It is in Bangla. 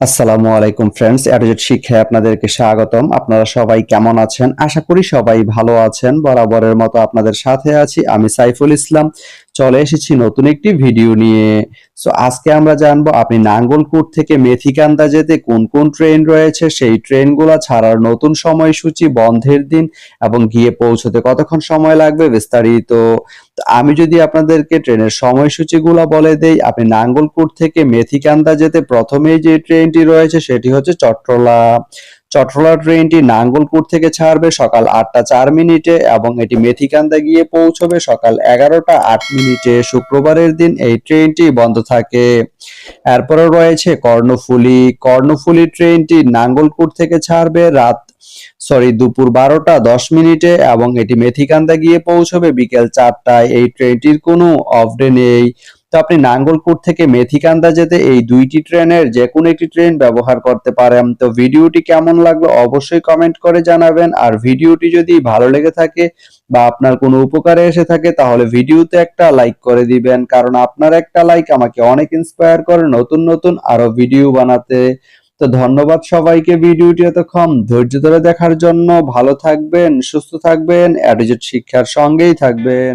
আসসালামু আলাইকুম ফ্রেন্ডস, অ্যাডজেট শিক্ষায় আপনাদেরকে স্বাগতম। আপনারা সবাই কেমন আছেন? আশা করি সবাই ভালো আছেন। বরাবরের মতো আপনাদের সাথে আছি আমি সাইফুল ইসলাম। চলে এসেছি নতুন একটি ভিডিও নিয়ে। আজকে আমরা জানবো আপনি নাঙ্গলকোট থেকে মেথিকান্দা যেতে কোন কোন ট্রেন রয়েছে, সেই ট্রেনগুলো ছাড়ার নতুন সময়সূচি, বন্ধের দিন এবং গিয়ে পৌঁছতে কতক্ষণ সময় লাগবে বিস্তারিত। আমি যদি আপনাদেরকে ট্রেনের সময়সূচিগুলো বলে দেই, আপনি নাঙ্গলকোট থেকে মেথিকান্দা যেতে প্রথমেই যে ট্রেনটি রয়েছে সেটি হচ্ছে চট্টলা। চট্টলা ট্রেনটি নাঙ্গলকোট থেকে ছাড়বে সকাল 8টা 4 মিনিটে এবং এটি মেথিকান্দা গিয়ে পৌঁছবে সকাল 11টা 8 মিনিটে। শুক্রবারের দিন এই ট্রেনটি বন্ধ থাকে। এরপরে রয়েছে কর্ণফুলী। কর্ণফুলী ট্রেনটি নাঙ্গলকোট থেকে ছাড়বে দুপুর 12টা 10 মিনিটে এবং এটি মেথিকান্দা গিয়ে পৌঁছবে বিকেল 4টায়। এই ট্রেনটির কোনো অফ ডে নেই। তো আপনি নাঙ্গলকোট থেকে মেথিকান্দা যেতে এই দুইটি ট্রেনের যে কোনো একটি ট্রেন ব্যবহার করতে পারেন। তো ভিডিওটি কেমন লাগলো অবশ্যই কমেন্ট করে জানাবেন। আর ভিডিওটি যদি ভালো লেগে থাকে বা আপনার কোনো উপকারে এসে থাকে তাহলে ভিডিওতে একটা লাইক করে দিবেন, কারণ আপনার একটা লাইক আমাকে অনেক ইন্সপায়ার করে নতুন নতুন আরো ভিডিও বানাতে। তো ধন্যবাদ সবাইকে ভিডিওটি এতক্ষণ ধৈর্য ধরে দেখার জন্য। ভালো থাকবেন, সুস্থ থাকবেন, অ্যাডজেট শিক্ষার সঙ্গেই থাকবেন।